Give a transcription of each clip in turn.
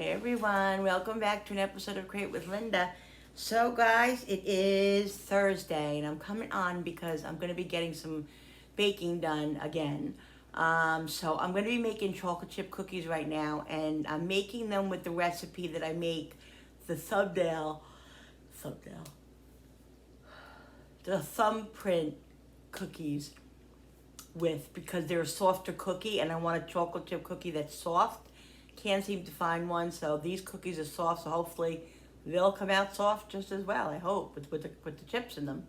Hey everyone, welcome back to an episode of Crate with Linda. So guys, it is Thursday and I'm coming on because I'm going to be getting some baking done again. So I'm going to be making chocolate chip cookies right now, and I'm making them with the recipe that I make the the thumbprint cookies with, because they're a softer cookie and I want a chocolate chip cookie that's soft. Can't seem to find one, so these cookies are soft, so hopefully they'll come out soft just as well, I hope, with the chips in them.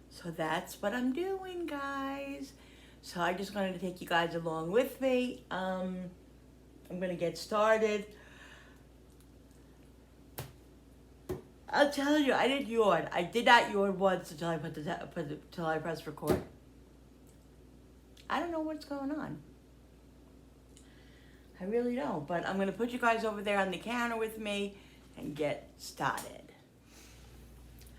So that's what I'm doing, guys. So I just wanted to take you guys along with me. I'm gonna get started. I'll tell you, I didn't yawn. I did not yawn once until I until I pressed record. I don't know what's going on. I really don't, but I'm gonna put you guys over there on the counter with me and get started.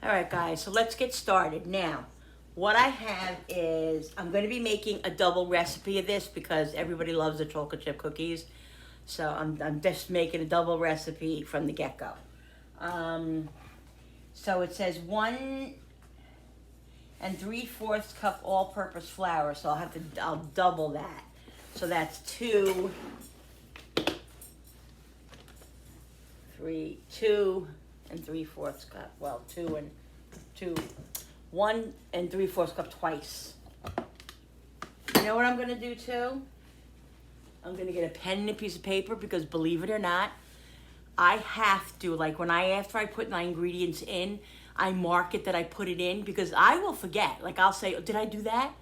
All right, guys, so let's get started. Now, what I have is, I'm gonna be making a double recipe of this because everybody loves the chocolate chip cookies. So I'm just making a double recipe from the get-go. So it says 1 3/4 cup all-purpose flour, so I'll double that. So that's 2 3/4 cup. Well, 1 3/4 cup twice. You know what I'm gonna do too? I'm gonna get a pen and a piece of paper, because believe it or not, I have to, like, after I put my ingredients in, I mark it that I put it in, because I will forget. Like, I'll say, did I do that?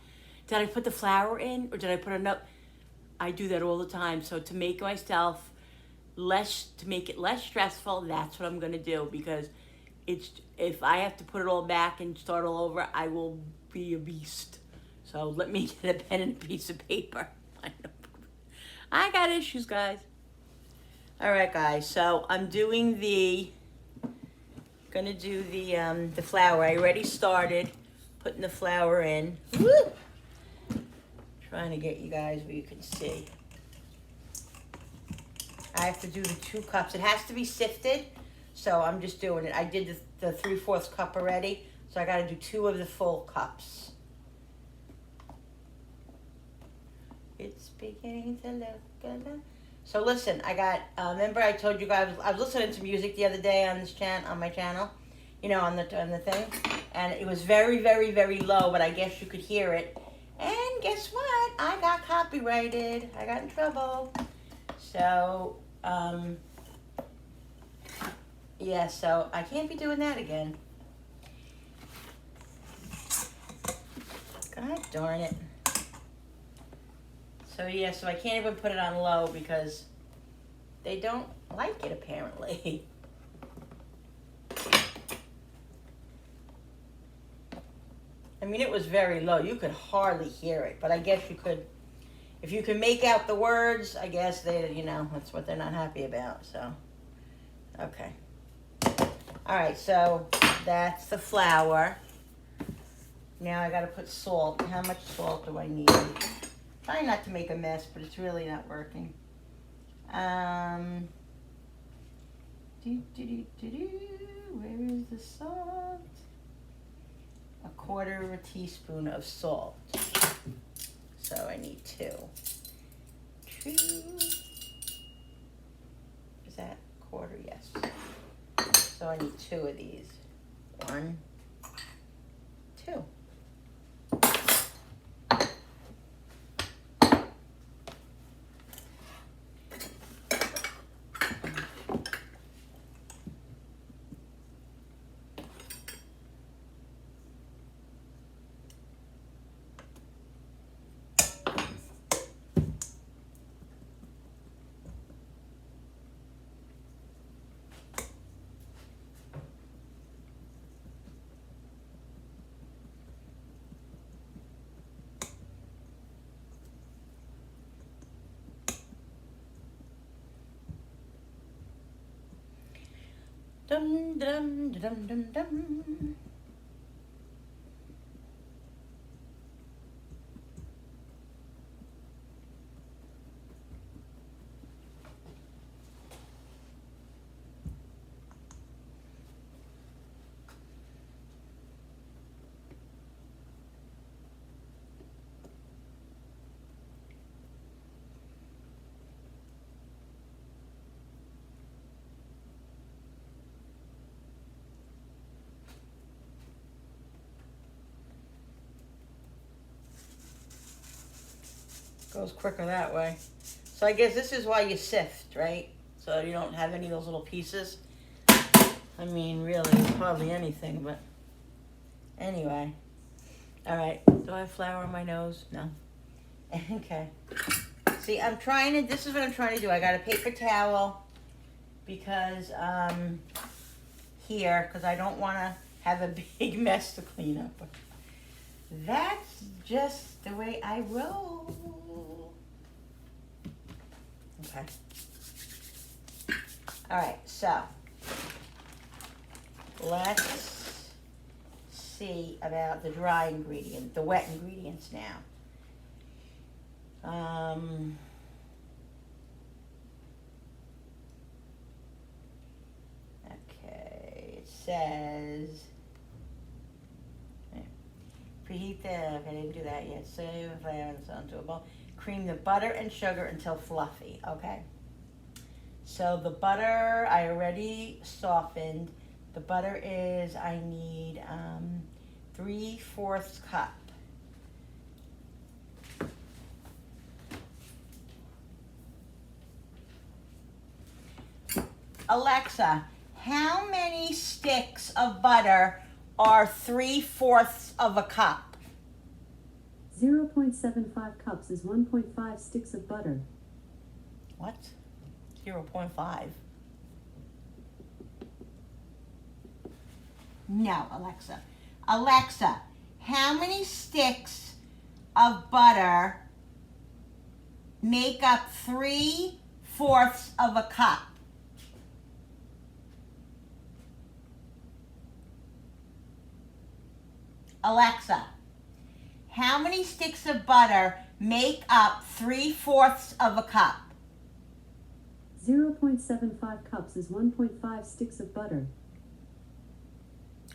Did I put the flour in, or did I put enough? I do that all the time. So to make myself to make it less stressful, that's what I'm gonna do, because if I have to put it all back and start all over, I will be a beast. So let me get a pen and a piece of paper. I got issues, guys. All right, guys. So I'm gonna do the flour. I already started putting the flour in. Woo! Trying to get you guys where you can see. I have to do the 2 cups. It has to be sifted, so I'm just doing it. I did the 3/4 cup already, so I got to do 2 of the full cups. It's beginning to look good. So listen, I got. Remember, I told you guys I was listening to music the other day on my channel, on the thing, and it was very, very, very low, but I guess you could hear it. And guess what? I got copyrighted. I got in trouble. So, yeah, so I can't be doing that again. God darn it. So, yeah, so I can't even put it on low because they don't like it, apparently. I mean, it was very low. You could hardly hear it, but I guess you could. If you can make out the words, I guess that's what they're not happy about, so. Okay. All right, so that's the flour. Now I gotta put salt. How much salt do I need? Trying not to make a mess, but it's really not working. Where is the salt? 1/4 teaspoon of salt. So I need 2. 2. Is that 1/4? Yes. So I need 2 of these. 1, 2. Dum dum dum dum dum. Goes quicker that way. So I guess this is why you sift, right? So you don't have any of those little pieces. I mean, really, it's hardly anything, but anyway. All right. Do I have flour on my nose? No. Okay. See, this is what I'm trying to do. I got a paper towel because, here, because I don't want to have a big mess to clean up. That's just the way I roll. Okay. All right, so let's see about the dry ingredient, the wet ingredients now. Okay, it says, preheat the, okay, I didn't do that yet. Save flour onto a bowl. Cream the butter and sugar until fluffy, okay? So the butter, I already softened. The butter is, I need 3/4 cup. Alexa, how many sticks of butter are 3/4 of a cup? 0.75 cups is 1.5 sticks of butter. What? 0.5? No, Alexa. Alexa, how many sticks of butter make up 3/4 of a cup? Alexa, how many sticks of butter make up 3/4 of a cup? 0.75 cups is 1.5 sticks of butter.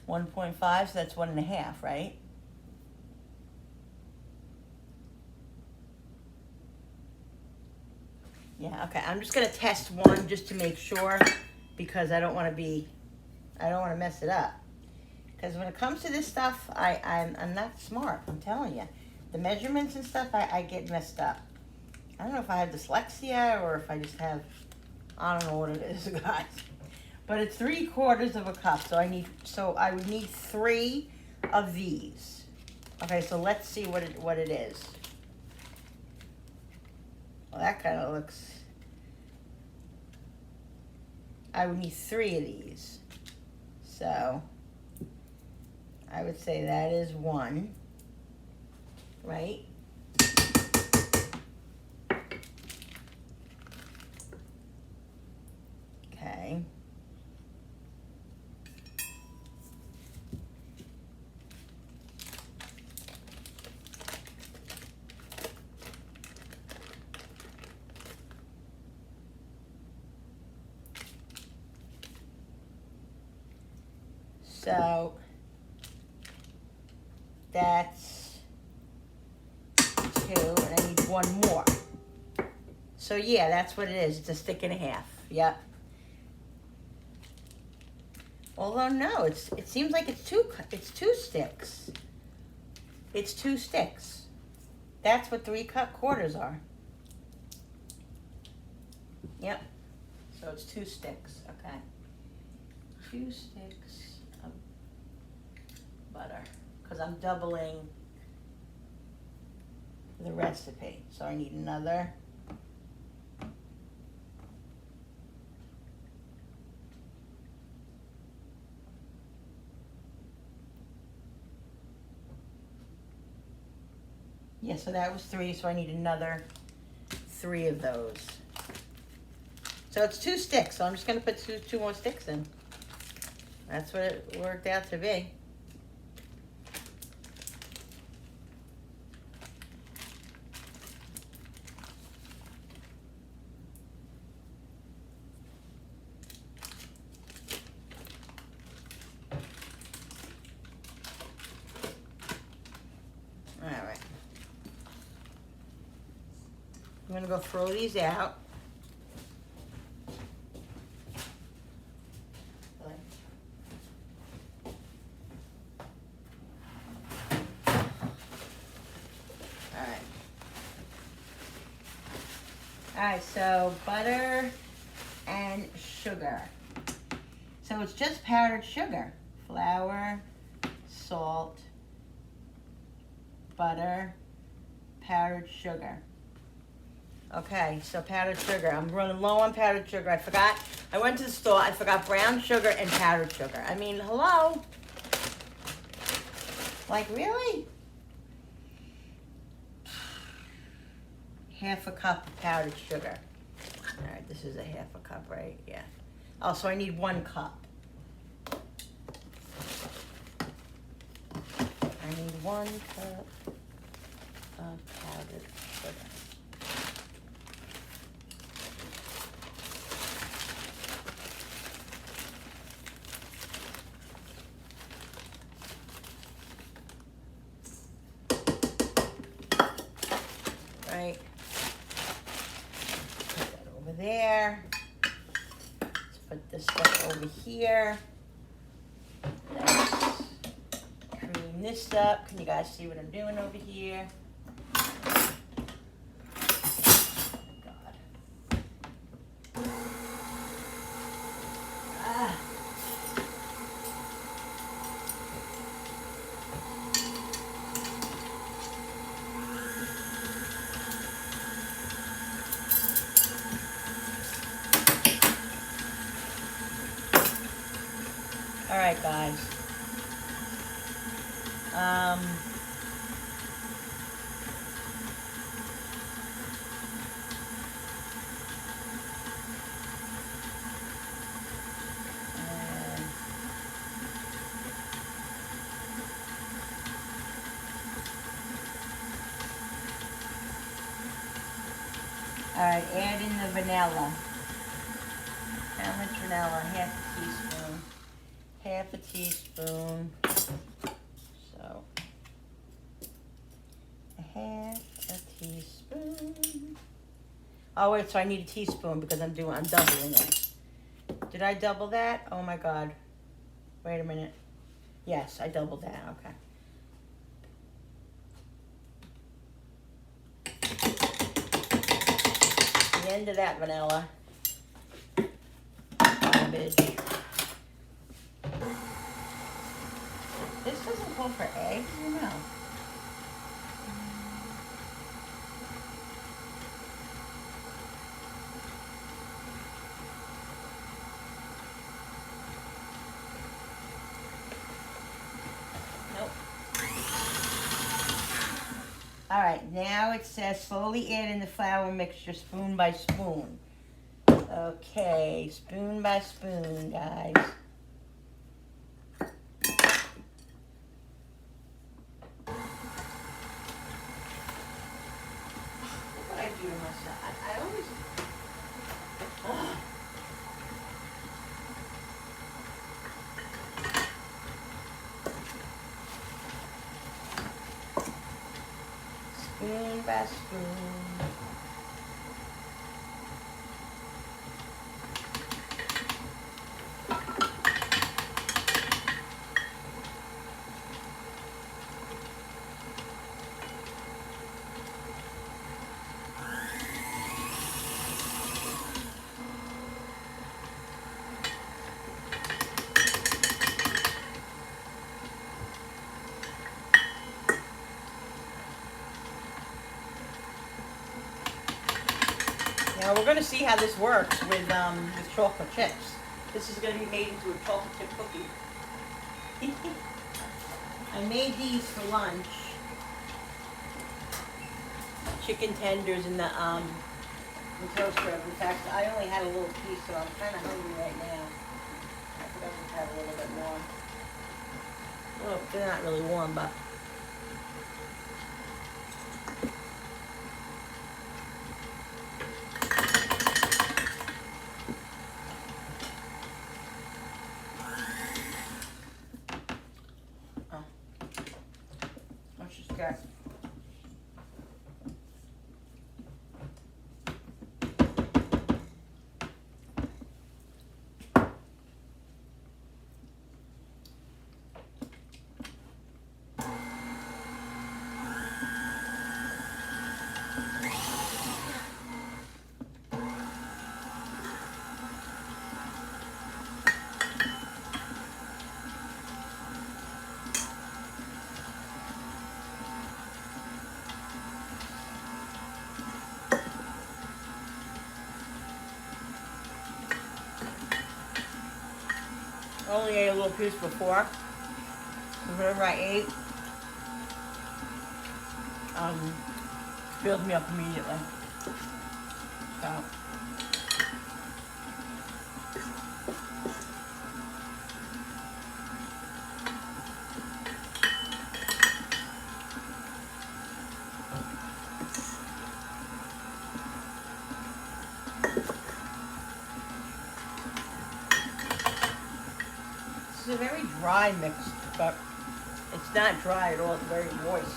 1.5, so that's 1.5, right? Yeah, okay. I'm just gonna test one just to make sure because I don't want to mess it up. Because when it comes to this stuff, I'm not smart. I'm telling you, the measurements and stuff, I get messed up. I don't know if I have dyslexia or if I just have, I don't know what it is, guys. But it's 3/4 of a cup, so I would need 3 of these. Okay, so let's see what it is. Well, that kind of looks. I would need 3 of these. So I would say that is 1, right? Okay. So that's 2, and I need 1 more. So yeah, that's what it is. It's 1.5 sticks. Yep. Although no, it seems like it's 2 sticks. It's 2 sticks. That's what 3/4 are. Yep. So it's 2 sticks. Okay. 2 sticks of butter. Because I'm doubling the recipe. So I need another. Yeah, so that was 3, so I need another 3 of those. So it's 2 sticks, so I'm just going to put two more sticks in. That's what it worked out to be. All right. I'm going to go throw these out. All right, so butter and sugar. So it's just powdered sugar. Flour, salt, butter, powdered sugar. Okay, so powdered sugar. I'm running low on powdered sugar. I forgot. I went to the store. I forgot brown sugar and powdered sugar. I mean, hello? Like, really? Half a cup of powdered sugar. All right, this is a half a cup, right? Yeah. Oh, so I need 1 cup. I need 1 cup of powdered sugar. Right. Put that over there. Let's put this stuff over here. Let's cream this up. Can you guys see what I'm doing over here? God. Ah. All right, guys. All right, add in the vanilla. How much vanilla? Half a teaspoon. Half a teaspoon. So, half a teaspoon. Oh wait, so I need a teaspoon because I'm doubling it. Did I double that? Oh my God. Wait a minute. Yes, I doubled that, okay. The end of that vanilla. Garbage. This doesn't call for eggs, you know. Nope. All right, now it says slowly add in the flour mixture spoon by spoon. Okay, spoon by spoon, guys. What I do to myself? I always. Ugh. Spoon by spoon. Now we're going to see how this works with chocolate chips. This is going to be made into a chocolate chip cookie. I made these for lunch. Chicken tenders in the toaster oven. In fact, I only had a little piece, so I'm kind of hungry right now. I forgot to have a little bit more. Well, they're not really warm, but. Let's just get. I only ate a little piece before. Whatever I ate, filled me up immediately. So. This is a very dry mix, but it's not dry at all. It's very moist.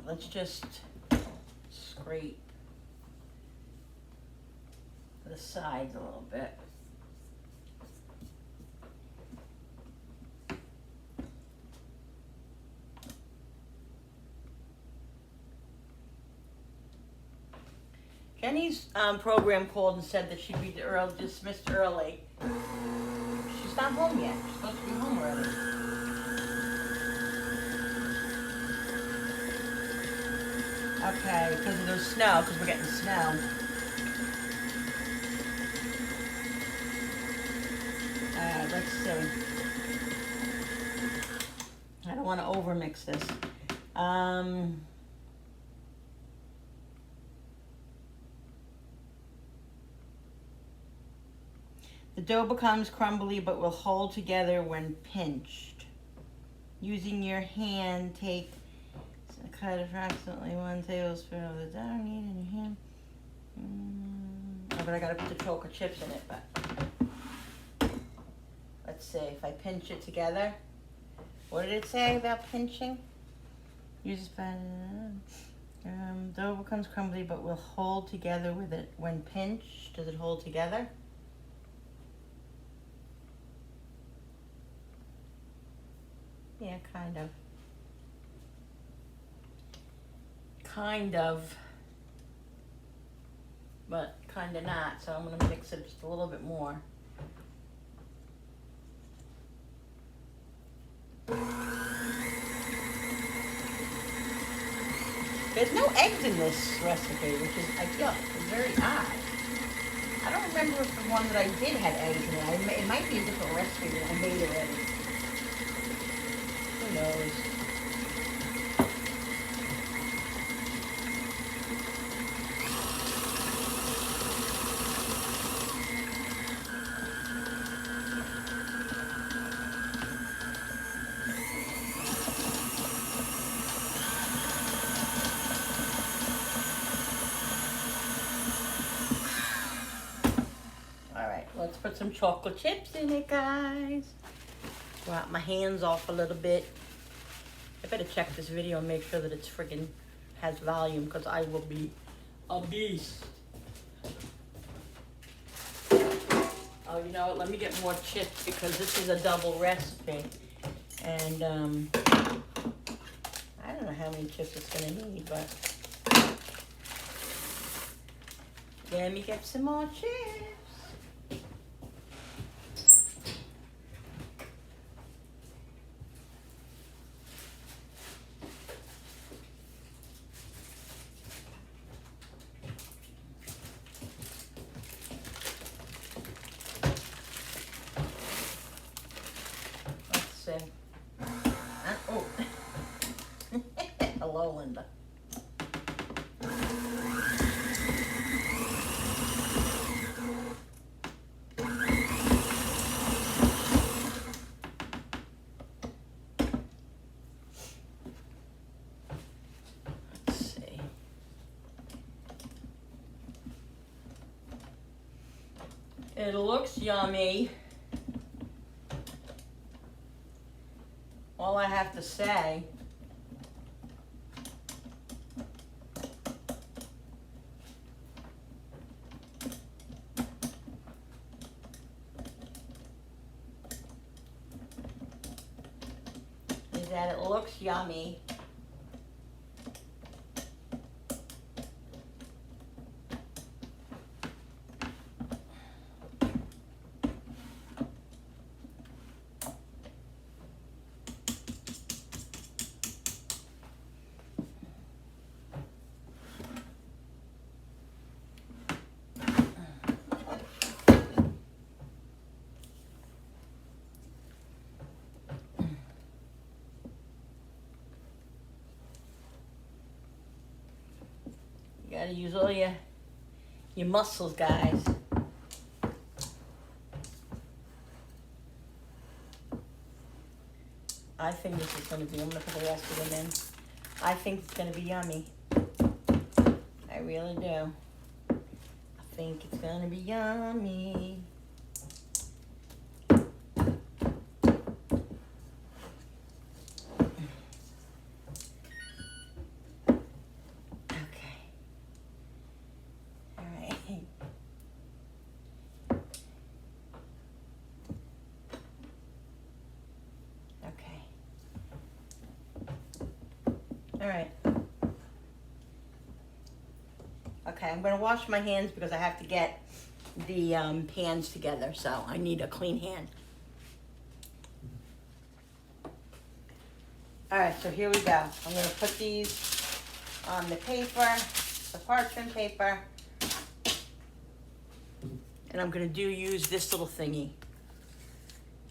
Let's just scrape the sides a little bit. Jenny's program called and said that she'd be dismissed early. She's not home yet. She's supposed to be home already. Okay, because of the snow, because we're getting snow. Alright, let's see. I don't want to overmix this. The dough becomes crumbly but will hold together when pinched. Using your hand, cut approximately 1 tablespoon of the dough knead in your hand. Oh, but I gotta put the chocolate chips in it, but let's see, if I pinch it together. What did it say about pinching? Use dough becomes crumbly but will hold together with it when pinched. Does it hold together? Yeah, kind of. Kind of. But kind of not. So I'm going to mix it just a little bit more. There's no eggs in this recipe, which is, I feel, very odd. I don't remember if the one that I did had eggs in it. It might be a different recipe that I made already. Who knows? Let's put some chocolate chips in it, guys. Wipe my hands off a little bit. I better check this video and make sure that it's friggin' has volume, because I will be a beast. Oh, you know what? Let me get more chips, because this is a double recipe. And I don't know how many chips it's gonna need, but let me get some more chips. Hello, Linda. Let's see. It looks yummy. All I have to say is that it looks yummy. You gotta use all your muscles, guys. I think this is gonna be, I'm gonna put the rest of them in. I think it's gonna be yummy. I really do. I think it's gonna be yummy. All right. Okay, I'm gonna wash my hands because I have to get the pans together, so I need a clean hand. All right, so here we go. I'm gonna put these on the paper, the parchment paper, and I'm gonna use this little thingy.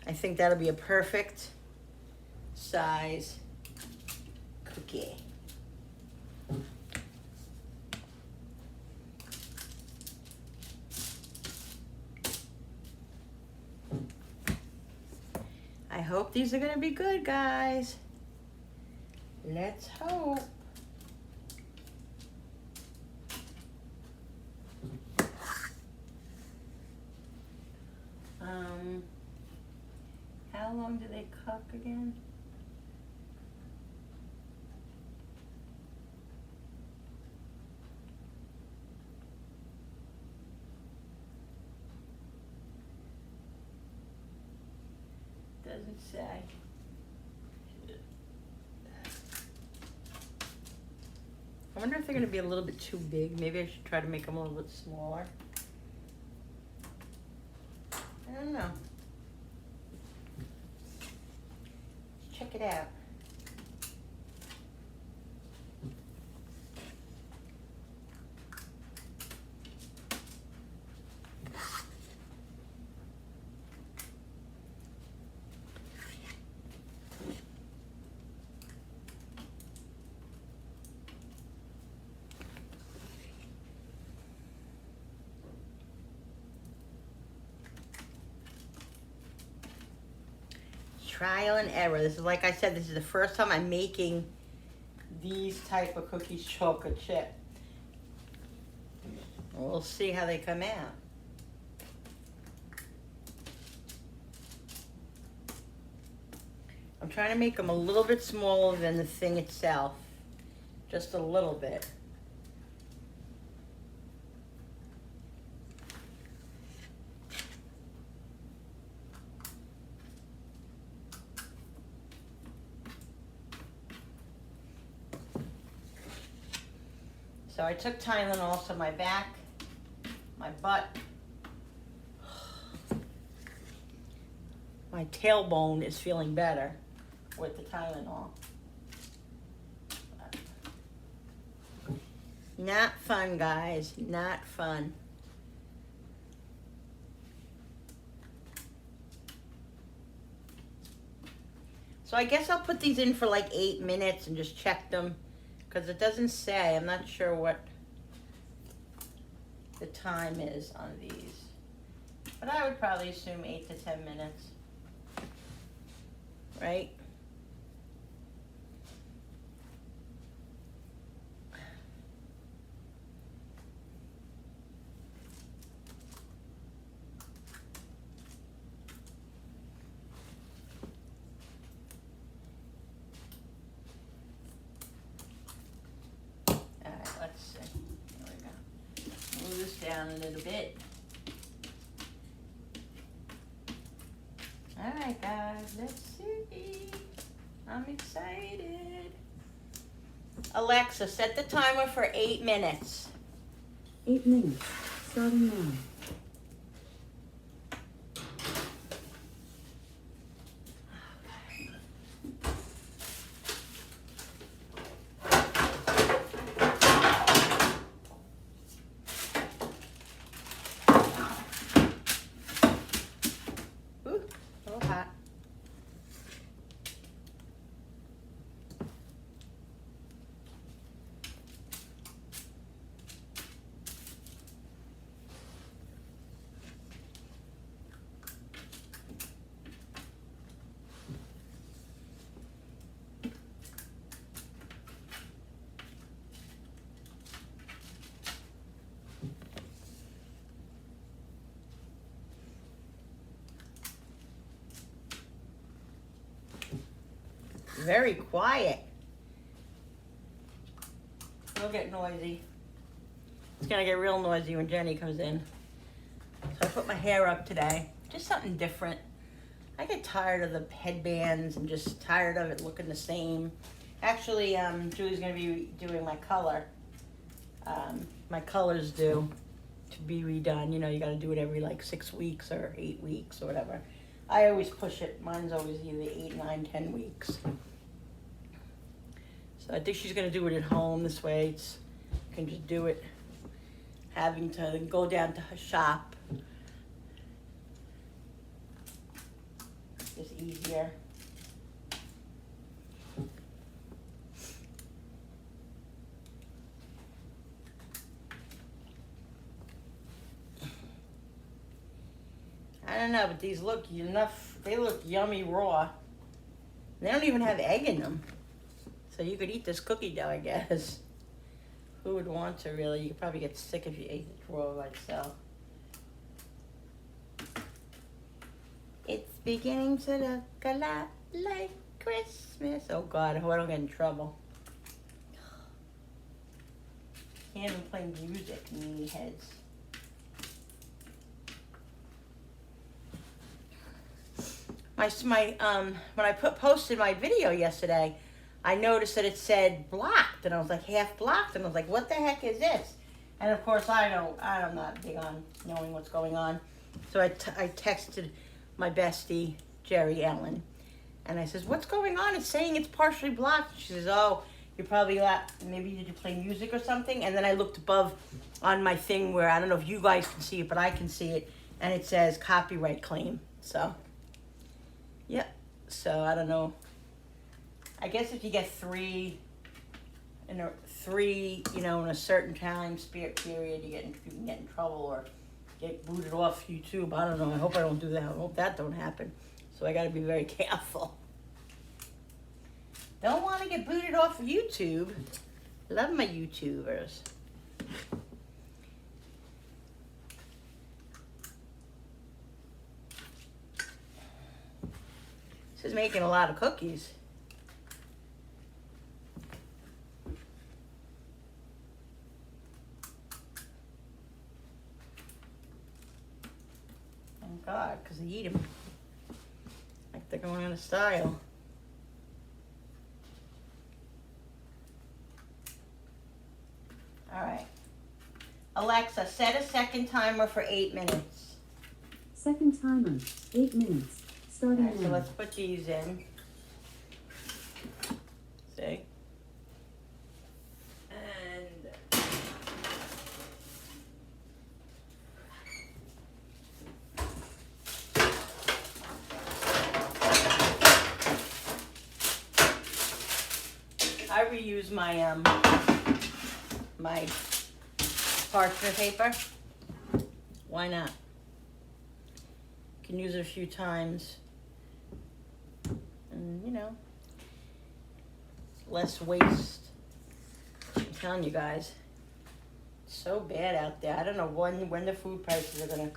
I think that'll be a perfect size cookie. I hope these are gonna be good, guys. Let's hope. How long do they cook again? Doesn't say. I wonder if they're gonna be a little bit too big. Maybe I should try to make them a little bit smaller. I don't know. Let's check it out. Trial and error. This is, like I said, this is the first time I'm making these type of cookies, chocolate chip. We'll see how they come out. I'm trying to make them a little bit smaller than the thing itself. Just a little bit. So I took Tylenol, so my back, my butt, my tailbone is feeling better with the Tylenol. Not fun, guys, not fun. So I guess I'll put these in for like 8 minutes and just check them. because it doesn't say. I'm not sure what the time is on these. But I would probably assume 8 to 10 minutes. Right? Alright, let's see. There we go. Move this down a little bit. Alright guys, let's see. I'm excited. Alexa, set the timer for 8 minutes. 8 minutes. Starting now. Ooh, a little hot. Very quiet. It'll get noisy. It's gonna get real noisy when Jenny comes in. So I put my hair up today. Just something different. I get tired of the headbands and just tired of it looking the same. Actually, Julie's gonna be doing my color. My colors due to be redone. You know, you gotta do it every like 6 weeks or 8 weeks or whatever. I always push it. Mine's always either 8, 9, 10 weeks. So I think she's gonna do it at home. This way it's, you can just do it. Having to go down to her shop. Just easier. I don't know, but these look enough, they look yummy raw. They don't even have egg in them. So you could eat this cookie dough, I guess. Who would want to really? You could probably get sick if you ate it raw by itself. It's beginning to look a lot like Christmas. Oh God, I hope I don't get in trouble. Can't even play music, meanie heads. When I posted my video yesterday, I noticed that it said blocked, and I was like half blocked, and I was like, what the heck is this? And of course, I'm not big on knowing what's going on. So I texted my bestie, Jerry Ellen, and I says, what's going on? It's saying it's partially blocked. She says, oh, you probably maybe did you play music or something? And then I looked above on my thing where, I don't know if you guys can see it, but I can see it, and it says copyright claim. So, yep. So I don't know. I guess if you get three in a certain time period, you can get in trouble or get booted off YouTube. I don't know. I hope I don't do that. I hope that don't happen. So I got to be very careful. Don't want to get booted off of YouTube. Love my YouTubers. This is making a lot of cookies. Thank God, because they eat them like they're going out of style. All right. Alexa, set a second timer for 8 minutes. Second timer. 8 minutes. Starting Alright, so now. let's put these in. See? And I reuse my my parchment paper. Why not? Can use it a few times. And you know, less waste. I'm telling you guys. It's so bad out there. I don't know when the food prices are gonna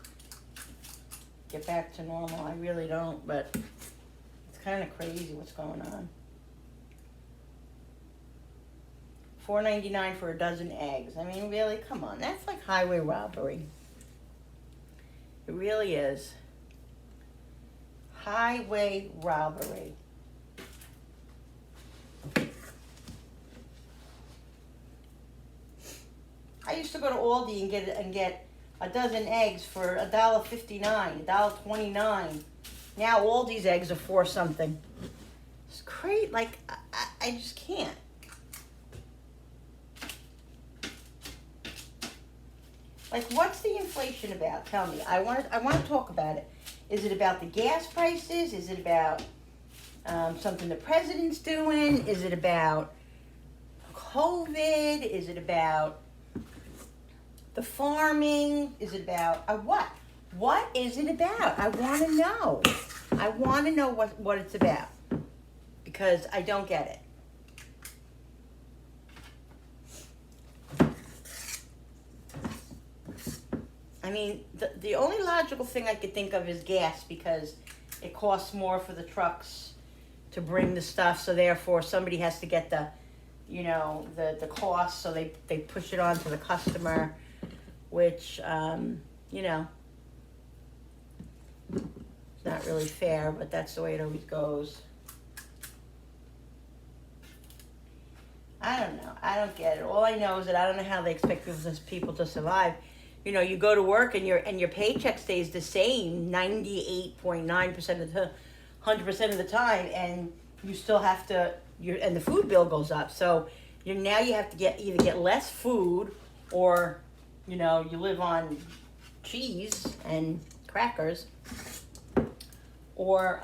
get back to normal. I really don't, but it's kind of crazy what's going on. $4.99 for a dozen eggs. I mean, really? Come on. That's like highway robbery. It really is. Highway robbery. I used to go to Aldi and get a dozen eggs for $1.59, $1.29. Now Aldi's eggs are $4 something. It's great. Like I just can't. Like, what's the inflation about? Tell me. I want to talk about it. Is it about the gas prices? Is it about something the president's doing? Is it about COVID? Is it about the farming? Is it about what? What is it about? I want to know. I want to know what it's about because I don't get it. I mean, the only logical thing I could think of is gas because it costs more for the trucks to bring the stuff. So therefore, somebody has to get the cost. So they push it on to the customer, which, it's not really fair, but that's the way it always goes. I don't know. I don't get it. All I know is that I don't know how they expect people to survive. You know, you go to work and your paycheck stays the same 98.9% of the 100% of the time, and you still have to. And the food bill goes up, so you have to either get less food, or you live on cheese and crackers, or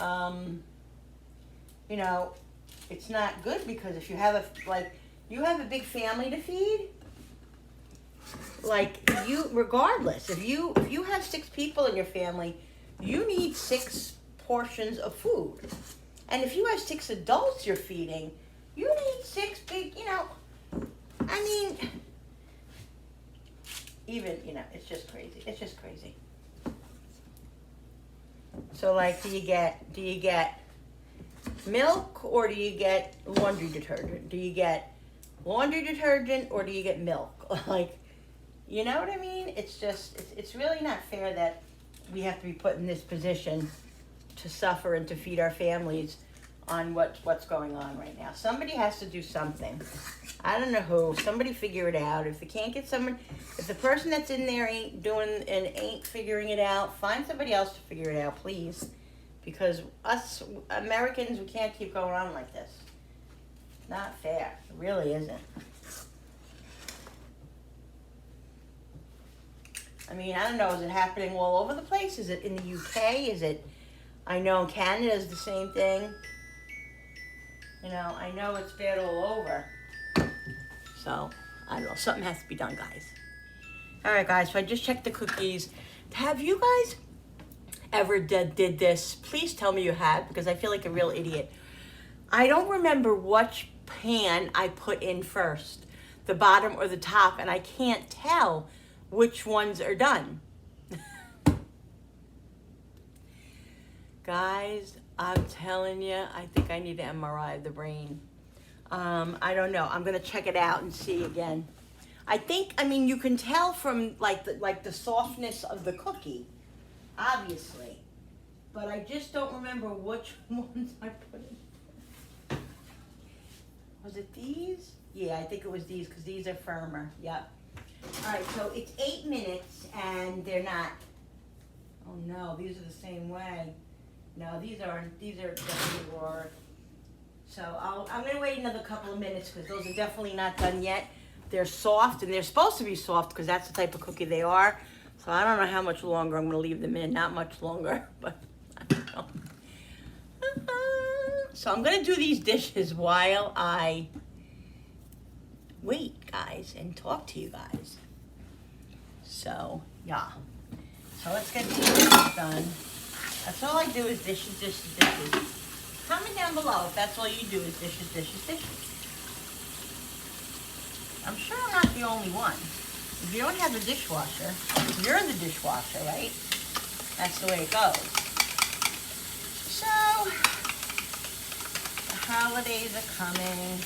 it's not good because if you have a big family to feed. Like regardless, if you have 6 people in your family, you need 6 portions of food. And if you have 6 adults you're feeding, you need 6 big, I mean, even, it's just crazy. It's just crazy. So like, do you get milk or do you get laundry detergent? Do you get laundry detergent or do you get milk? Like, you know what I mean? It's just, it's really not fair that we have to be put in this position to suffer and to feed our families on what's going on right now. Somebody has to do something. I don't know who. Somebody figure it out. If they can't get someone, if the person that's in there ain't figuring it out, find somebody else to figure it out, please. Because us Americans, we can't keep going on like this. Not fair. It really isn't. I mean, I don't know, is it happening all over the place? Is it in the UK? I know in Canada is the same thing. I know it's bad all over. So, I don't know, something has to be done, guys. All right, guys, so I just checked the cookies. Have you guys ever did this? Please tell me you have, because I feel like a real idiot. I don't remember which pan I put in first, the bottom or the top, and I can't tell which ones are done. Guys, I'm telling you, I think I need to MRI the brain. I don't know. I'm gonna check it out and see again. I mean, you can tell from like the softness of the cookie, obviously, but I just don't remember which ones I put in. Was it these? Yeah, I think it was these because these are firmer. Yep. All right, so it's 8 minutes, and they're not. Oh no, these are the same way. No, these aren't. These are definitely raw. So I'm gonna wait another couple of minutes because those are definitely not done yet. They're soft, and they're supposed to be soft because that's the type of cookie they are. So I don't know how much longer I'm gonna leave them in. Not much longer, but I don't know. So I'm gonna do these dishes while I wait, guys, and talk to you guys. So, yeah. So let's get these dishes done. That's all I do is dishes, dishes, dishes. Comment down below if that's all you do is dishes, dishes, dishes. I'm sure I'm not the only one. If you don't have a dishwasher, you're the dishwasher, right? That's the way it goes. So, the holidays are coming,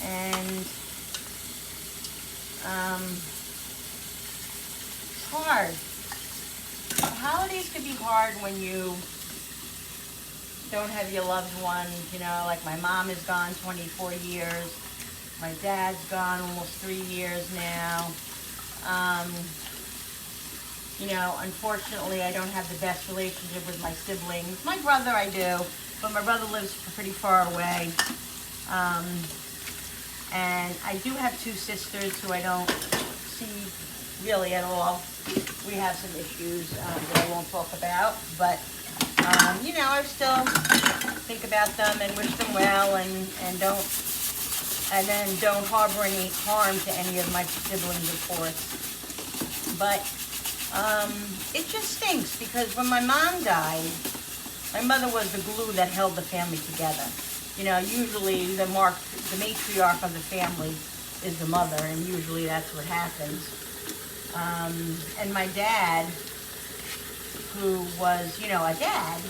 and it's hard. The holidays can be hard when you don't have your loved ones, you know, like my mom is gone 24 years. My dad's gone almost 3 years now. You know, unfortunately, I don't have the best relationship with my siblings. My brother I do, but my brother lives pretty far away. And I do have 2 sisters who I don't see really at all. We have some issues that I won't talk about, but you know, I still think about them and wish them well, and don't harbor any harm to any of my siblings, of course. But it just stinks because when my mom died, my mother was the glue that held the family together. You know, usually the matriarch of the family is the mother, and usually that's what happens. And my dad, who was, you know, a dad,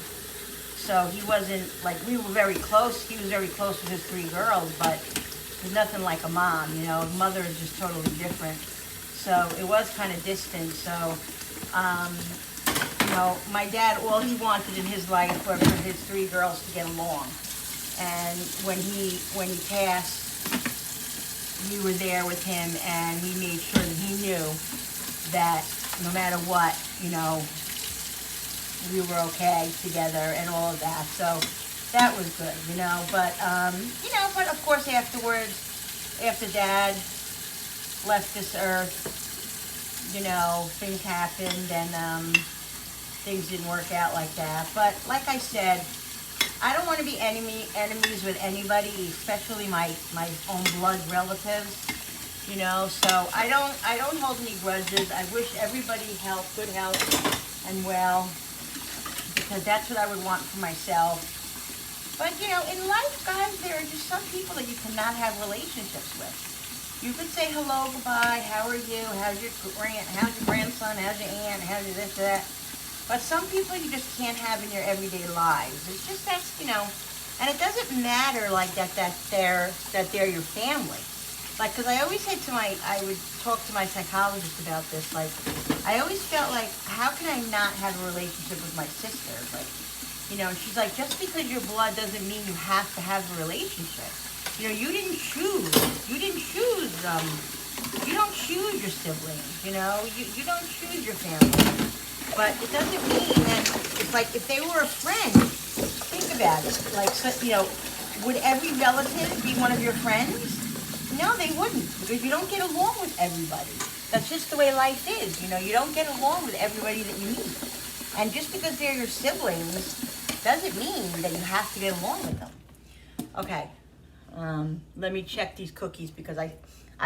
so he wasn't, like, we were very close. He was very close with his 3 girls, but there's nothing like a mom, you know. Mother is just totally different. So it was kind of distant. So, you know, my dad, all he wanted in his life were for his 3 girls to get along. And when he passed, we were there with him, and we made sure that he knew that no matter what, you know, we were okay together and all of that. So that was good, you know. But, you know, but of course afterwards, after Dad left this earth, you know, things happened, and things didn't work out like that. But like I said, I don't want to be enemies with anybody, especially my own blood relatives, you know. So I don't hold any grudges. I wish everybody good health and well, because that's what I would want for myself. But you know, in life, guys, there are just some people that you cannot have relationships with. You could say hello, goodbye, how are you, how's your grandson, how's your aunt, how's your this, that. But some people you just can't have in your everyday lives. It's just that's, you know, and it doesn't matter like that they're your family. Like, because I always said I would talk to my psychologist about this. Like, I always felt like, how can I not have a relationship with my sister? Like, you know, and she's like, just because you're blood doesn't mean you have to have a relationship. You know, you didn't choose. You don't choose your siblings. You know, you don't choose your family. But it doesn't mean that it's like if they were a friend. Think about it. Like, so, you know, would every relative be one of your friends? No, they wouldn't, because you don't get along with everybody. That's just the way life is. You know, you don't get along with everybody that you meet. And just because they're your siblings doesn't mean that you have to get along with them. Okay, let me check these cookies because I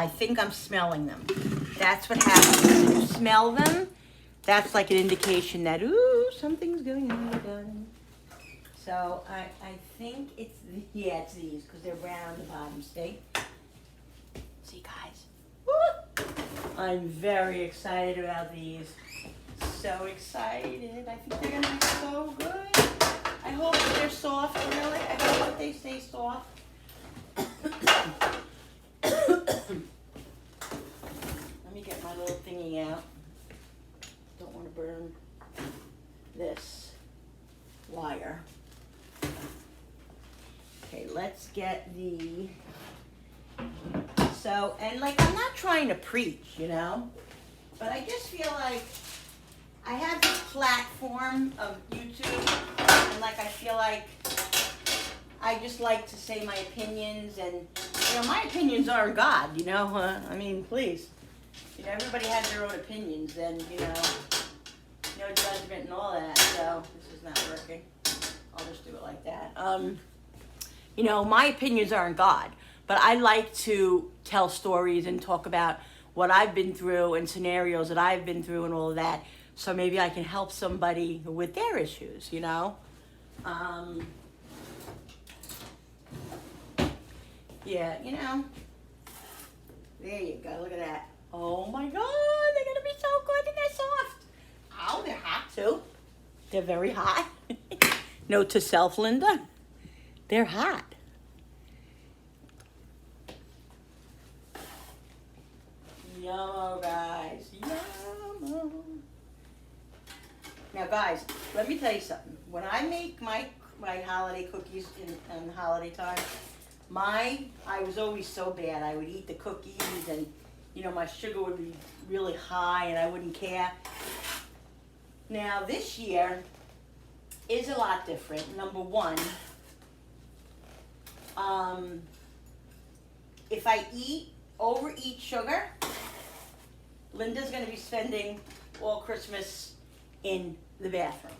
think I'm smelling them. That's what happens. When you smell them, that's like an indication that, ooh, something's going on. So I think it's these, because they're brown on the bottom, see? See, guys? Woo! I'm very excited about these. So excited. I think they're going to be so good. I hope they're soft, really. I hope that they stay soft. Let me get my little thingy out. Don't want to burn this wire. Okay, let's get so, and like, I'm not trying to preach, you know, but I just feel like I have this platform of YouTube, and like, I feel like I just like to say my opinions, and, you know, my opinions are God, you know, I mean, please, you know, everybody has their own opinions, and, you know, no judgment and all that. So this is not working. I'll just do it like that. You know, my opinions aren't God, but I like to tell stories and talk about what I've been through and scenarios that I've been through and all of that. So maybe I can help somebody with their issues, you know? Yeah, you know. There you go, look at that. Oh my God, they're gonna be so good and they're soft. Oh, they're hot too. They're very hot. Note to self, Linda, they're hot. Yummo, guys, yummo. Now, guys, let me tell you something. When I make my holiday cookies in holiday time, I was always so bad. I would eat the cookies and, you know, my sugar would be really high and I wouldn't care. Now, this year is a lot different. Number one, if I overeat sugar, Linda's going to be spending all Christmas in the bathroom.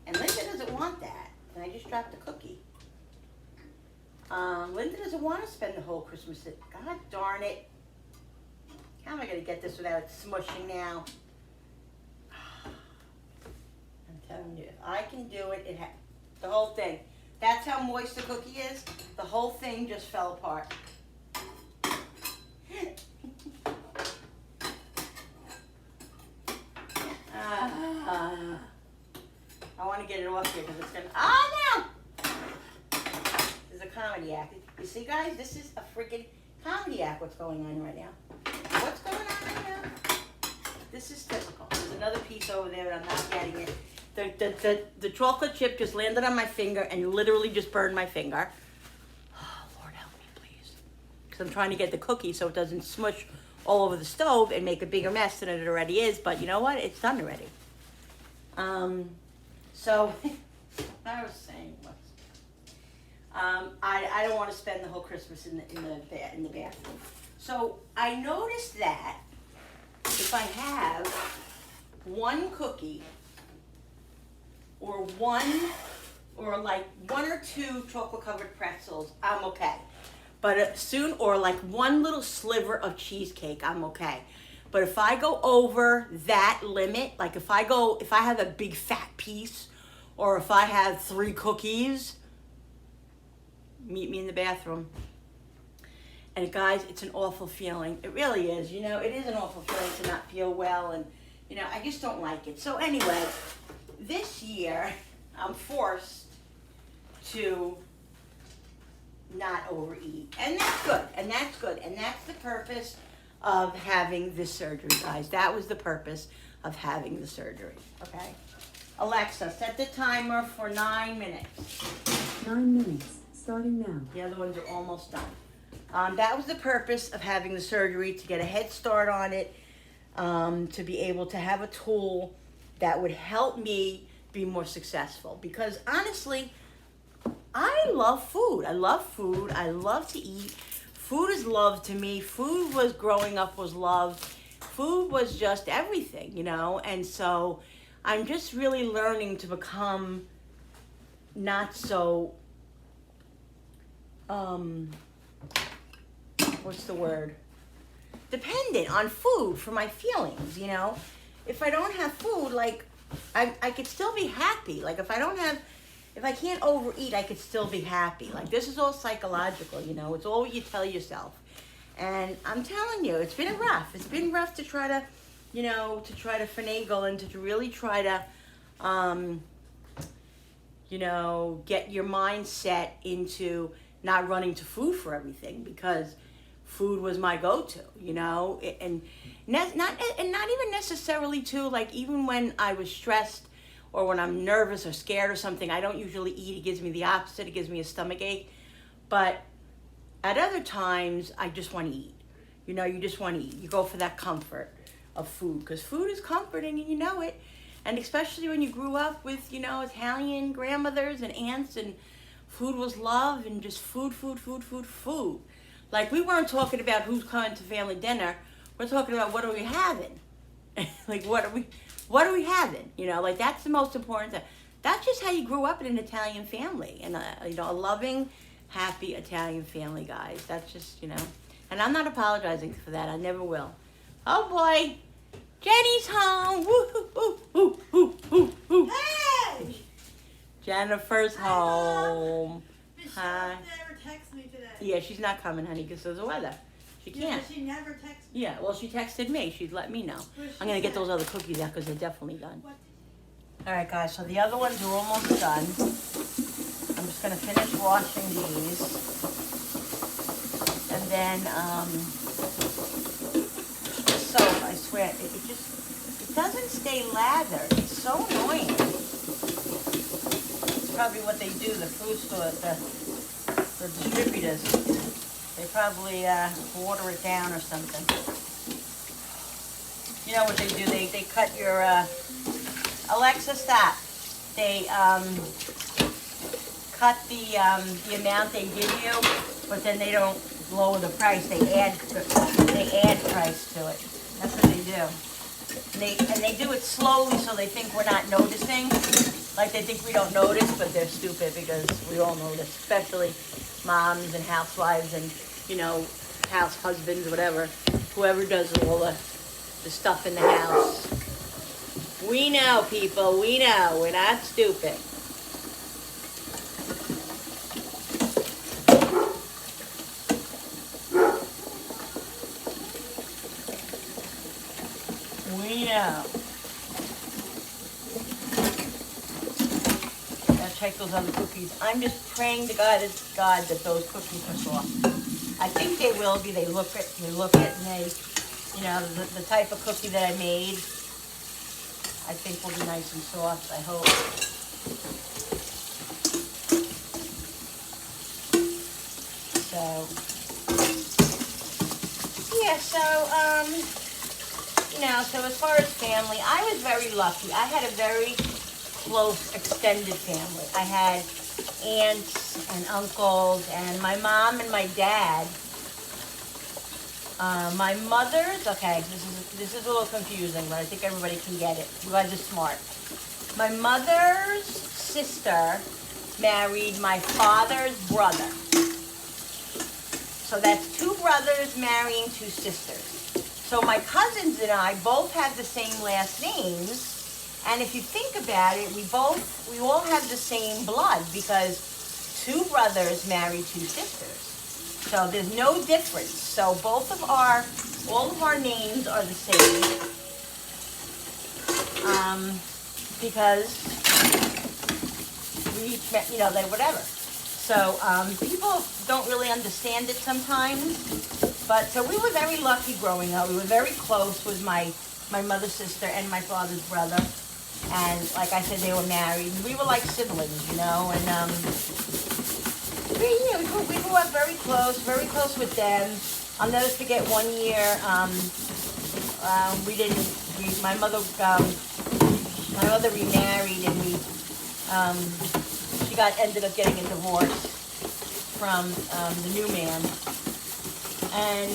And Linda doesn't want that. And I just dropped a cookie. Linda doesn't want to spend the whole Christmas. God darn it. How am I going to get this without it smushing now? I'm telling you, if I can do it, the whole thing. That's how moist the cookie is. The whole thing just fell apart. I want to get it off here because it's going to... Oh, no! This is a comedy act. You see, guys? This is a freaking comedy act, what's going on right now. What's going on right now? This is typical. There's another piece over there, but I'm not getting it. The chocolate chip just landed on my finger and literally just burned my finger. Oh, Lord, help me, please. Because I'm trying to get the cookie so it doesn't smush all over the stove and make a bigger mess than it already is. But you know what? It's done already. So, I was saying, I don't want to spend the whole Christmas in the bathroom. So I noticed that if I have one cookie or one or two chocolate covered pretzels, I'm okay. But or like one little sliver of cheesecake, I'm okay. But if I go over that limit, like if I have a big fat piece, or if I have 3 cookies, meet me in the bathroom. And guys, it's an awful feeling. It really is. You know, it is an awful feeling to not feel well, and you know, I just don't like it. So anyway, this year I'm forced to not overeat, and that's good. And that's good. And that's the purpose of having this surgery, guys. That was the purpose of having the surgery. Okay. Alexa, set the timer for 9 minutes. 9 minutes, starting now. The other ones are almost done. That was the purpose of having the surgery, to get a head start on it, to be able to have a tool that would help me be more successful. Because honestly, I love food. I love food. I love to eat. Food is love to me. Food was growing up was love. Food was just everything, you know. And so I'm just really learning to become not so, what's the word? Dependent on food for my feelings, you know. If I don't have food, like, I could still be happy. Like, if I can't overeat, I could still be happy. Like, this is all psychological, you know. It's all what you tell yourself. And I'm telling you, it's been rough. It's been rough to try to, you know, finagle and to really try to, you know, get your mindset into not running to food for everything, because food was my go-to, you know, and not even necessarily too, like, even when I was stressed or when I'm nervous or scared or something, I don't usually eat. It gives me the opposite. It gives me a stomach ache. But at other times, I just want to eat. You know, you just want to eat. You go for that comfort of food, because food is comforting and you know it. And especially when you grew up with, you know, Italian grandmothers and aunts, and food was love, and just food. Like, we weren't talking about who's coming to family dinner. We're talking about what are we having? Like, what are we having? You know, like, that's the most important thing. That's just how you grew up in an Italian family, and you know, a loving happy Italian family, guys. That's just, and I'm not apologizing for that. I never will. Oh boy, Jenny's home. Woo, woo, woo, woo, woo, woo. Hey! Jennifer's home. Michelle Hi. never texted me today. Yeah, she's not coming, honey, because of the weather. She Yeah, can't. she never texted me. Yeah, well, she texted me. She'd let me know. What did she I'm going to get say? those other cookies out because they're definitely done. What All right, guys, so the other ones are almost done. I'm just going to finish washing these. And then the soap, I swear, it doesn't stay lathered. It's so annoying. It's probably what they do, the food store, the distributors. They probably water it down or something. You know what they do? They cut your, Alexa, stop. They cut the amount they give you, but then they don't lower the price. They add price to it. That's what they do. And they do it slowly so they think we're not noticing. Like they think we don't notice, but they're stupid because we all notice, especially moms and housewives and, house husbands, whatever, whoever does all the stuff in the house. We know, people, we know. We're not stupid. We know. Now check those other cookies. I'm just praying to God that those cookies are soft. I think they will be. They look it, and they, the type of cookie that I made, I think will be nice and soft, I hope. So, yeah, so as far as family, I was very lucky. I had a very close, extended family. I had aunts and uncles, and my mom and my dad. My mother's, okay, this is a little confusing, but I think everybody can get it. You guys are smart. My mother's sister married my father's brother. So that's two brothers marrying two sisters. So my cousins and I both have the same last names. And if you think about it, we all have the same blood because two brothers married two sisters. So there's no difference. So all of our names are the same. Because we each met, whatever. So people don't really understand it sometimes. But so we were very lucky growing up. We were very close with my mother's sister and my father's brother. And like I said, they were married. We were like siblings, and we grew up very close with them. I'll never forget one year, my mother remarried, and she ended up getting a divorce from the new man. And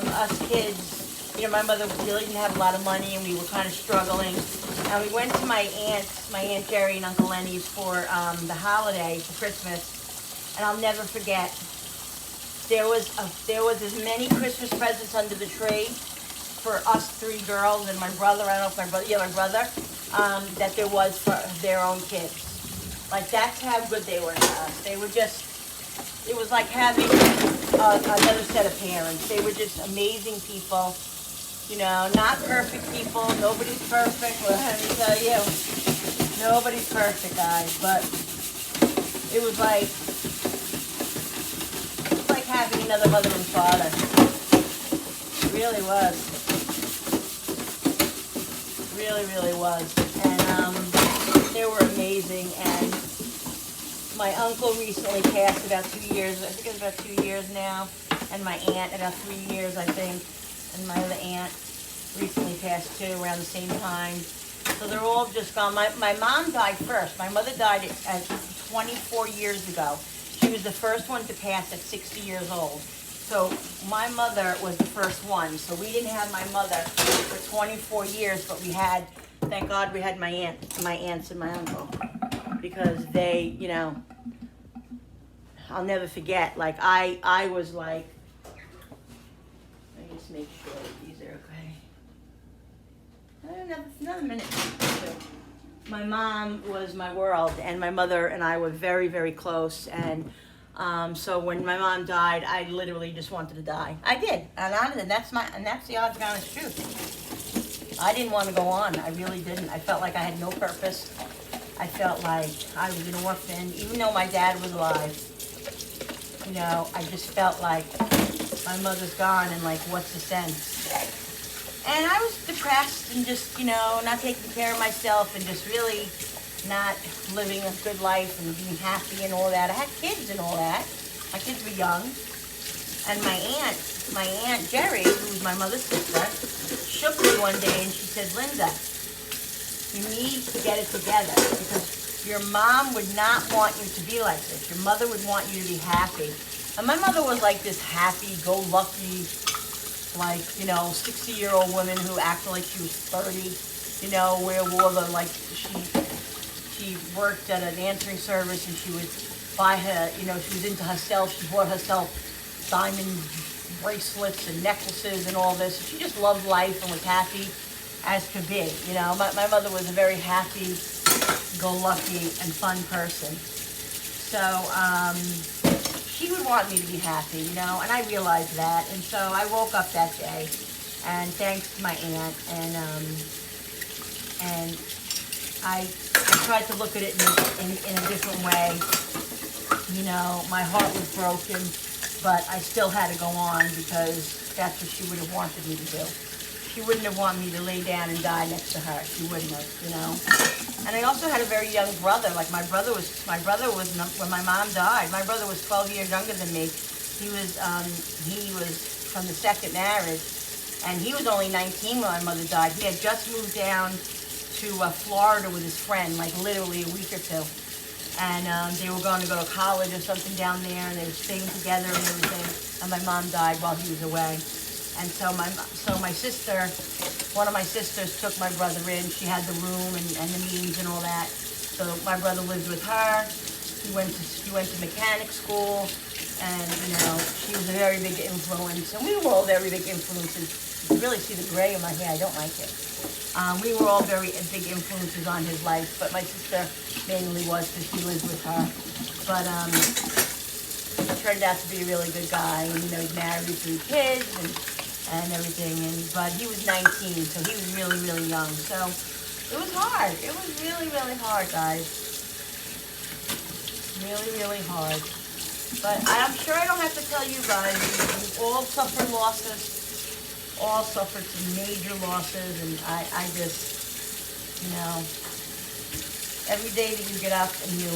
us kids, my mother really didn't have a lot of money, and we were kind of struggling. And we went to my Aunt Jerry and Uncle Lenny's for the holiday, for Christmas. And I'll never forget, there was as many Christmas presents under the tree for us three girls and my brother, I don't know if my brother, that there was for their own kids. Like, that's how good they were to us. They were just, it was like having another set of parents. They were just amazing people. Not perfect people. Nobody's perfect. Well, let me tell you, nobody's perfect, guys. But it was like having another mother and father. It really was. Really, really was. And they were amazing. And my uncle recently passed about 2 years. I think it was about 2 years now. And my aunt about 3 years, I think. And my other aunt recently passed too, around the same time. So they're all just gone. My mom died first. My mother died at 24 years ago. She was the first one to pass at 60 years old. So my mother was the first one. So we didn't have my mother for 24 years, but thank God we had my aunts and my uncle. Because they, I'll never forget. Like I was like, let me just make sure that these are okay. Another minute. My mom was my world, and my mother and I were very, very close. And so when my mom died, I literally just wanted to die. I did, and that's the honest truth. I didn't want to go on. I really didn't. I felt like I had no purpose. I felt like I was an orphan, even though my dad was alive. You know, I just felt like my mother's gone, and like, what's the sense? And I was depressed and just, you know, not taking care of myself and just really not living a good life and being happy and all that. I had kids and all that. My kids were young. And my aunt Jerry, who was my mother's sister, shook me one day and she said, Linda, you need to get it together because your mom would not want you to be like this. Your mother would want you to be happy. And my mother was like this happy-go-lucky, like, you know, 60-year-old woman who acted like she was 30, you know, where all the, like, she worked at an answering service and she would buy her, you know, she was into herself. She bought herself diamond bracelets and necklaces and all this. She just loved life and was happy as could be. You know, my mother was a very happy, go-lucky, and fun person. So she would want me to be happy, you know, and I realized that. And so I woke up that day, and thanks to my aunt, and I tried to look at it in a different way. You know, my heart was broken, but I still had to go on because that's what she would have wanted me to do. She wouldn't have wanted me to lay down and die next to her. She wouldn't have, you know. And I also had a very young brother. Like my brother was when my mom died. My brother was 12 years younger than me. He was from the second marriage, and he was only 19 when my mother died. He had just moved down to Florida with his friend, like literally a week or two. And they were going to go to college or something down there, and they were staying together and everything. And my mom died while he was away. And so my sister, one of my sisters took my brother in. She had the room and the meetings and all that. So my brother lived with her. He went to mechanic school, and you know, she was a very big influence. And we were all very big influences. You can really see the gray in my hair. I don't like it. We were all very big influences on his life, but my sister mainly was because she lived with her. But he turned out to be a really good guy, and you know, he's married with 3 kids and everything. But he was 19, so he was really, really young. So it was hard. It was really, really hard, guys. Really, really hard. But I'm sure I don't have to tell you guys. We all suffered losses. All suffered some major losses, and I just, you know, every day that you get up and you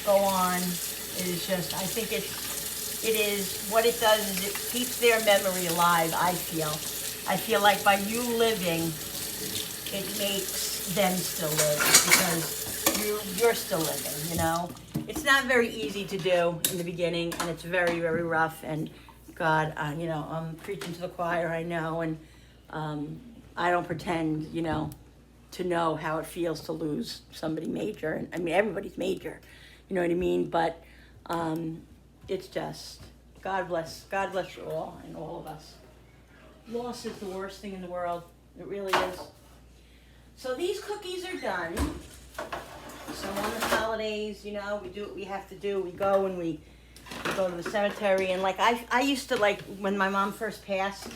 go on, it is just, I think it is, what it does is it keeps their memory alive, I feel like by you living, it makes them still live, because you're still living, you know. It's not very easy to do in the beginning, and it's very, very rough, and God, you know, I'm preaching to the choir, I know, and I don't pretend, you know, to know how it feels to lose somebody major. And I mean, everybody's major, you know what I mean? But it's just, God bless you all and all of us. Loss is the worst thing in the world. It really is. So these cookies are done. So on the holidays, you know, we do what we have to do. We go and we go to the cemetery, and like I used to, like when my mom first passed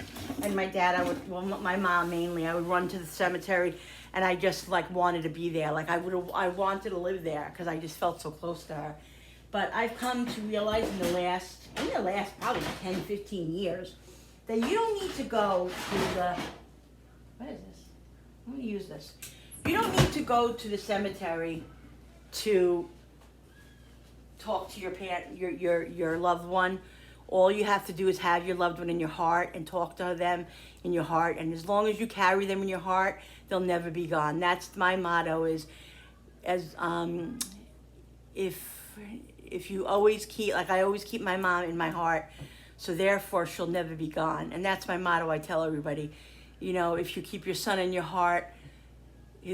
and my dad, my mom mainly, I would run to the cemetery, and I just like wanted to be there. Like I wanted to live there because I just felt so close to her. But I've come to realize in the last probably 10, 15 years that you don't need to go to the, what is this? I'm going to use this. You don't need to go to the cemetery to talk to your loved one. All you have to do is have your loved one in your heart and talk to them in your heart. And as long as you carry them in your heart, they'll never be gone. That's my motto, is if you always keep, like I always keep my mom in my heart, so therefore she'll never be gone. And that's my motto. I tell everybody, you know, if you keep your son in your heart,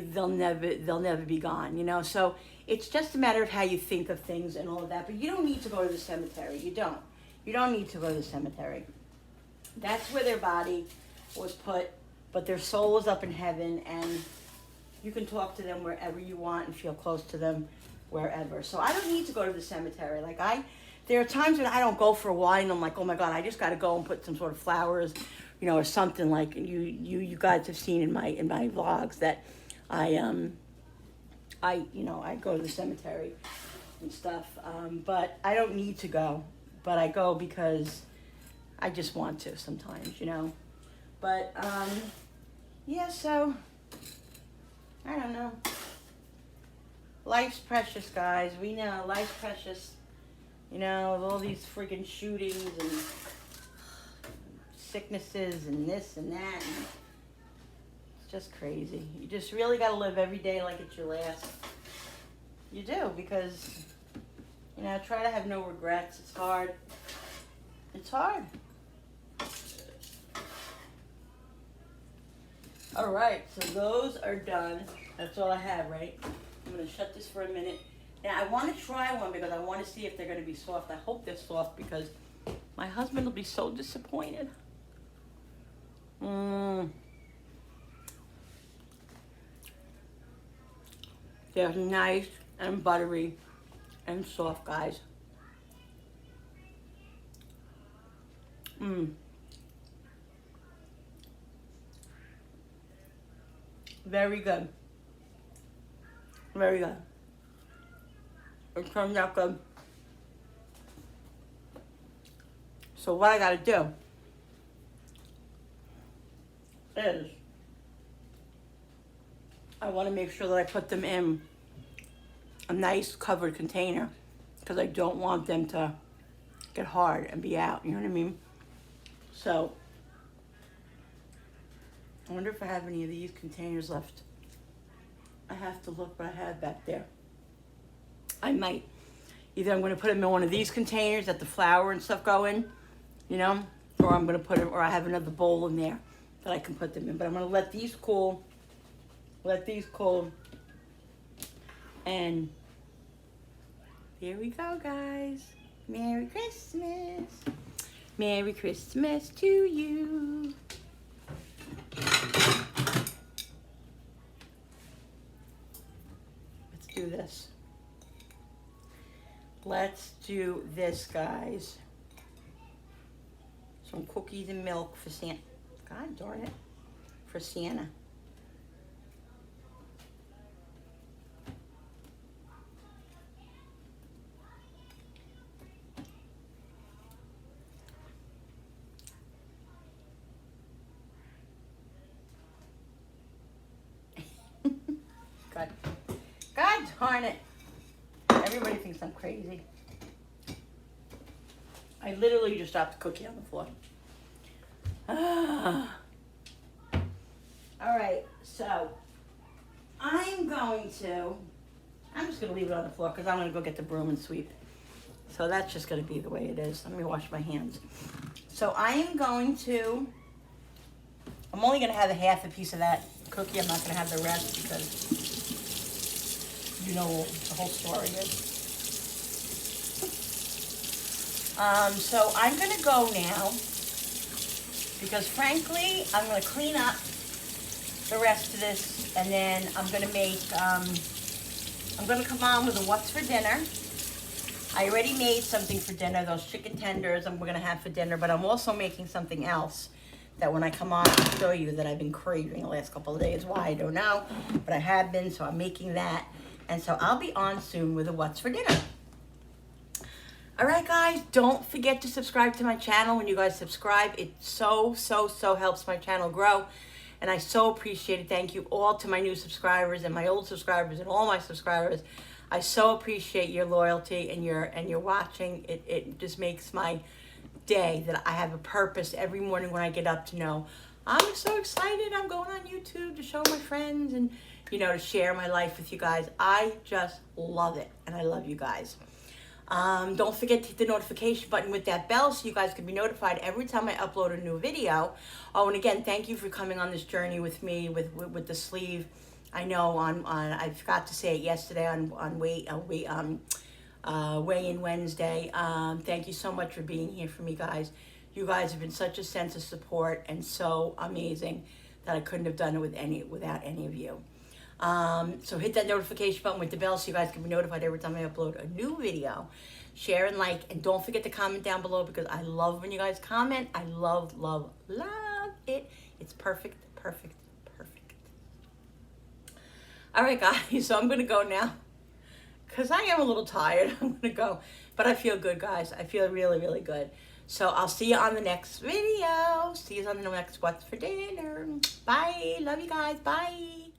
they'll never be gone, you know. So it's just a matter of how you think of things and all of that. But you don't need to go to the cemetery. You don't need to go to the cemetery. That's where their body was put, but their soul is up in heaven, and you can talk to them wherever you want and feel close to them wherever. So I don't need to go to the cemetery. Like there are times when I don't go for a while, and I'm like, oh my God, I just got to go and put some sort of flowers, you know, or something like you guys have seen in my vlogs that I go to the cemetery and stuff. But I don't need to go, but I go because I just want to sometimes, you know. But yeah, so I don't know. Life's precious, guys. We know life's precious. You know, with all these friggin' shootings and sicknesses and this and that. And it's just crazy. You just really got to live every day like it's your last. You do, because, you know, try to have no regrets. It's hard. It's hard. All right, so those are done. That's all I have, right? I'm going to shut this for a minute. Now, I want to try one because I want to see if they're going to be soft. I hope they're soft because my husband will be so disappointed. They're nice and buttery and soft, guys. Very good. Very good. It turned out good. So what I gotta do is I want to make sure that I put them in a nice covered container because I don't want them to get hard and be out, you know what I mean? So I wonder if I have any of these containers left. I have to look what I have back there. I might. Either I'm going to put them in one of these containers that the flour and stuff go in, you know, or I'm going to put them, or I have another bowl in there that I can put them in. But I'm going to let these cool. And here we go, guys. Merry Christmas. Merry Christmas to you. Let's do this. Let's do this, guys. Some cookies and milk for Santa. God darn it. For Santa. God darn it. Everybody thinks I'm crazy. I literally just dropped the cookie on the floor. Alright, so I'm just going to leave it on the floor because I'm going to go get the broom and sweep. So that's just going to be the way it is. Let me wash my hands. So I'm only going to have a half a piece of that cookie. I'm not going to have the rest because you know the whole story is. So I'm going to go now because frankly, I'm going to clean up the rest of this and then I'm going to make, I'm going to come on with a what's for dinner. I already made something for dinner, those chicken tenders we're going to have for dinner, but I'm also making something else that when I come on, I'll show you that I've been craving the last couple of days. Why, I don't know, but I have been, so I'm making that. And so I'll be on soon with a what's for dinner. All right, guys, don't forget to subscribe to my channel. When you guys subscribe, it so helps my channel grow. And I so appreciate it. Thank you all to my new subscribers and my old subscribers and all my subscribers. I so appreciate your loyalty and your watching. It just makes my day that I have a purpose every morning when I get up to know I'm so excited. I'm going on YouTube to show my friends and, you know, to share my life with you guys. I just love it, and I love you guys. Don't forget to hit the notification button with that bell so you guys can be notified every time I upload a new video. Oh, and again, thank you for coming on this journey with me with the sleeve I know on I forgot to say it yesterday on Weigh In Wednesday. Thank you so much for being here for me, guys. You guys have been such a sense of support and so amazing that I couldn't have done it without any of you. So hit that notification button with the bell so you guys can be notified every time I upload a new video. Share and like, and don't forget to comment down below because I love when you guys comment. I love, love, love it. It's perfect, perfect, perfect. All right, guys, so I'm going to go now because I am a little tired. I'm going to go, but I feel good, guys. I feel really, really good. So I'll see you on the next video. See you on the next What's for Dinner. Bye. Love you guys. Bye.